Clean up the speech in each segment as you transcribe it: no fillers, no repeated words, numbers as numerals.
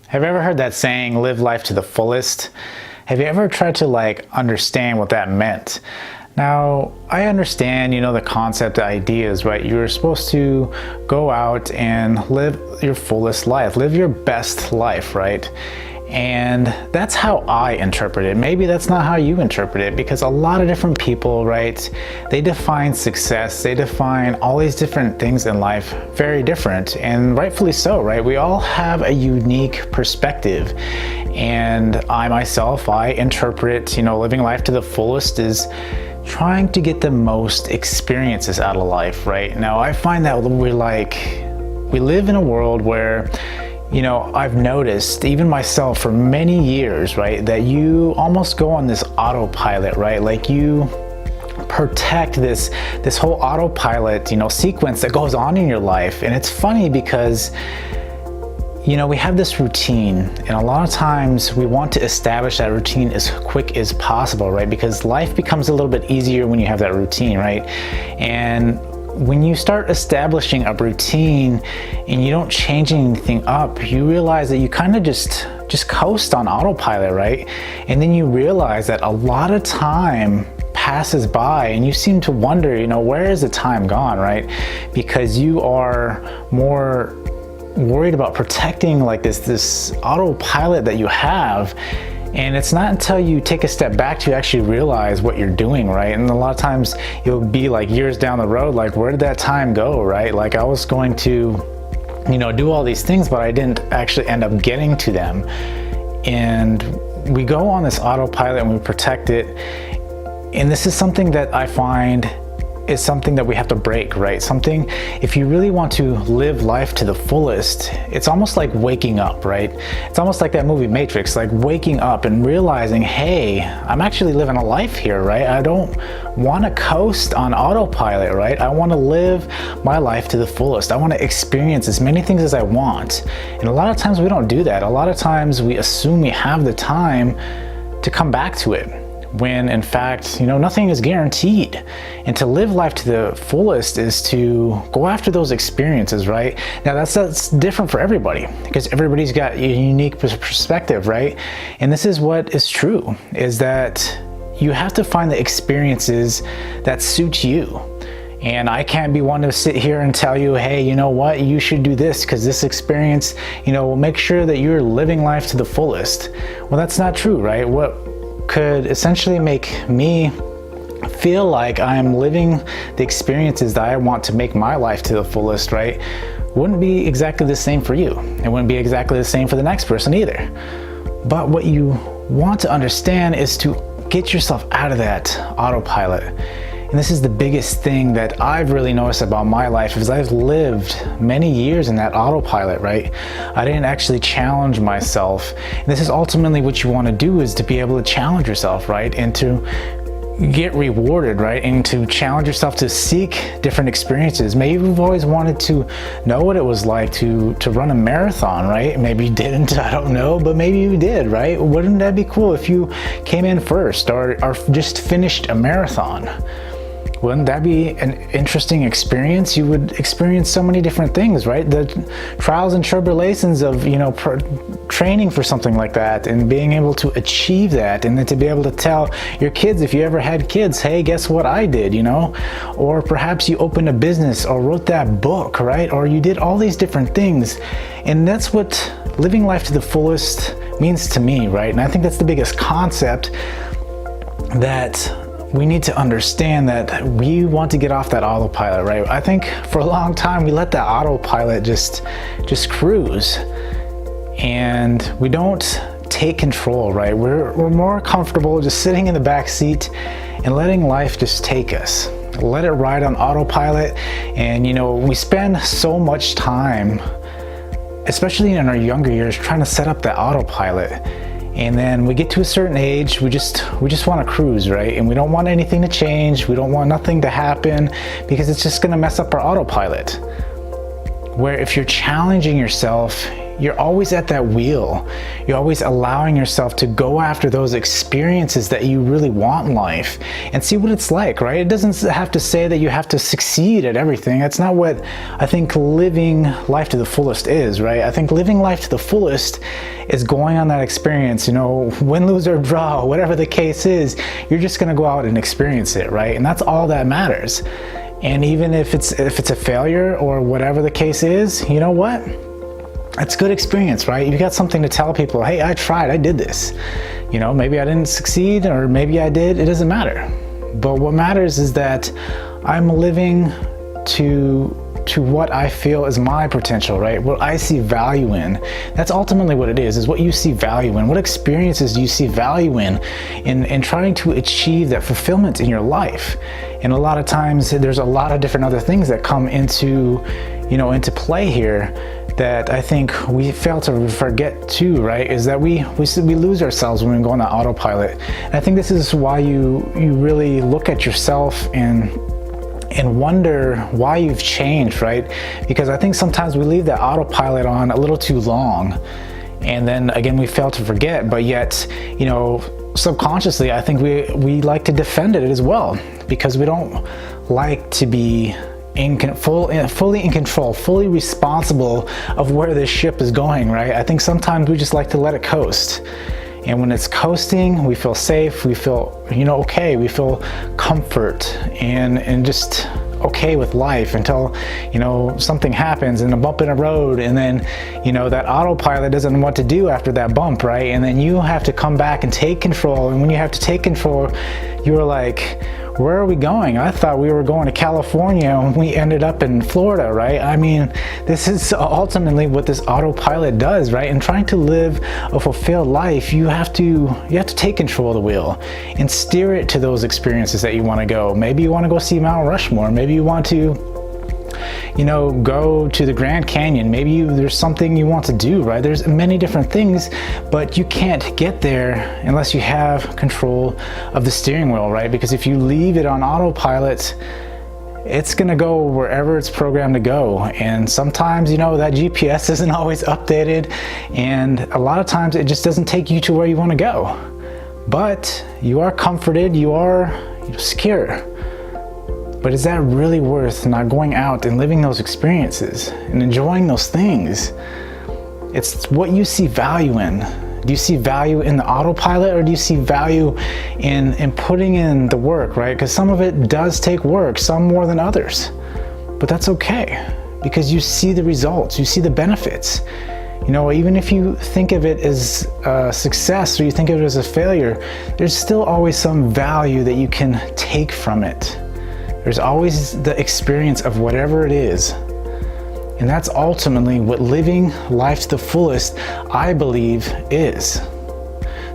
Have you ever heard that saying, live life to the fullest? Have you ever tried to understand what that meant? Now, I understand, the concept, the ideas, right? You're supposed to go out and live your fullest life, live your best life, right? And that's how I interpret it. Maybe that's not how you interpret it, because a lot of different people, right, they define success, they define all these different things in life very different, and rightfully so, right? We all have a unique perspective. And I myself, I interpret, living life to the fullest is trying to get the most experiences out of life, right? Now, I find that we live in a world where I've noticed, even myself for many years, right, that you almost go on this autopilot, right? Like you protect this whole autopilot, sequence that goes on in your life. And it's funny because, we have this routine, and a lot of times we want to establish that routine as quick as possible, right? Because life becomes a little bit easier when you have that routine, right? And when you start establishing a routine and you don't change anything up, you realize that you kind of just coast on autopilot, right? And then you realize that a lot of time passes by and you seem to wonder, where is the time gone, right? Because you are more worried about protecting this autopilot that you have. And it's not until you take a step back to actually realize what you're doing, right? And a lot of times you'll be years down the road, where did that time go, right? I was going to, do all these things, but I didn't actually end up getting to them. And we go on this autopilot and we protect it. And this is something that I find is something that we have to break, right? Something, if you really want to live life to the fullest, it's almost like waking up, right? It's almost like that movie Matrix, waking up and realizing, hey, I'm actually living a life here, right? I don't want to coast on autopilot, right? I want to live my life to the fullest. I want to experience as many things as I want. And a lot of times we don't do that. A lot of times we assume we have the time to come back to it, when in fact, nothing is guaranteed. And to live life to the fullest is to go after those experiences, right? Now that's different for everybody, because everybody's got a unique perspective, right? And this is what is true, is that you have to find the experiences that suit you. And I can't be one to sit here and tell you, hey, you know what, you should do this because this experience, will make sure that you're living life to the fullest. Well, that's not true, right? What could essentially make me feel like I'm living the experiences that I want to make my life to the fullest, right, wouldn't be exactly the same for you. It wouldn't be exactly the same for the next person either. But what you want to understand is to get yourself out of that autopilot. And this is the biggest thing that I've really noticed about my life, is I've lived many years in that autopilot, right? I didn't actually challenge myself. And this is ultimately what you want to do, is to be able to challenge yourself, right? And to get rewarded, right? And to challenge yourself to seek different experiences. Maybe you've always wanted to know what it was like to run a marathon, right? Maybe you didn't, I don't know, but maybe you did, right? Wouldn't that be cool if you came in first or just finished a marathon? Wouldn't that be an interesting experience? You would experience so many different things, right? The trials and tribulations of, training for something like that and being able to achieve that, and then to be able to tell your kids, if you ever had kids, hey, guess what I did, Or perhaps you opened a business or wrote that book, right? Or you did all these different things. And that's what living life to the fullest means to me, right? And I think that's the biggest concept that we need to understand, that we want to get off that autopilot, right? I think for a long time we let that autopilot just cruise, and we don't take control, right? We're more comfortable just sitting in the back seat and letting life just take us. Let it ride on autopilot. And we spend so much time, especially in our younger years, trying to set up that autopilot. And then we get to a certain age, we just want to cruise, right? And we don't want anything to change. We don't want nothing to happen, because it's just going to mess up our autopilot. Where if you're challenging yourself, you're always at that wheel. You're always allowing yourself to go after those experiences that you really want in life and see what it's like, right? It doesn't have to say that you have to succeed at everything. That's not what I think living life to the fullest is, right? I think living life to the fullest is going on that experience, win, lose, or draw, whatever the case is, you're just gonna go out and experience it, right? And that's all that matters. And even if it's a failure or whatever the case is, you know what? It's good experience, right? You got something to tell people, hey, I tried, I did this. Maybe I didn't succeed or maybe I did, it doesn't matter. But what matters is that I'm living to what I feel is my potential, right? What I see value in. That's ultimately what it is what you see value in. What experiences do you see value in trying to achieve that fulfillment in your life? And a lot of times there's a lot of different other things that come into play here that I think we fail to forget too, right? Is that we lose ourselves when we go on that autopilot. And I think this is why you really look at yourself and wonder why you've changed, right? Because I think sometimes we leave that autopilot on a little too long, and then again we fail to forget, but yet subconsciously I think we like to defend it as well, because we don't like to be fully in control, fully responsible of where this ship is going, right? I think sometimes we just like to let it coast. And when it's coasting, we feel safe, we feel, okay, we feel comfort and just okay with life until, something happens and a bump in a road, and then, that autopilot doesn't know what to do after that bump, right? And then you have to come back and take control. And when you have to take control, you're like, where are we going? I thought we were going to California and we ended up in Florida, right? I mean, this is ultimately what this autopilot does, right? And trying to live a fulfilled life, you have to take control of the wheel and steer it to those experiences that you want to go. Maybe you want to go see Mount Rushmore. Maybe you want to go to the Grand Canyon. Maybe there's something you want to do, right? There's many different things, but you can't get there unless you have control of the steering wheel, right? Because if you leave it on autopilot, it's gonna go wherever it's programmed to go. And sometimes, that GPS isn't always updated, and a lot of times it just doesn't take you to where you want to go. But you are comforted, you are secure. But is that really worth not going out and living those experiences and enjoying those things? It's what you see value in. Do you see value in the autopilot, or do you see value in putting in the work, right? Because some of it does take work, some more than others. But that's okay, because you see the results, you see the benefits. Even if you think of it as a success or you think of it as a failure, there's still always some value that you can take from it. There's always the experience of whatever it is. And that's ultimately what living life to the fullest, I believe, is.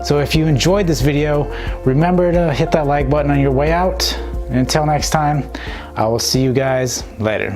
So if you enjoyed this video, remember to hit that like button on your way out. And until next time, I will see you guys later.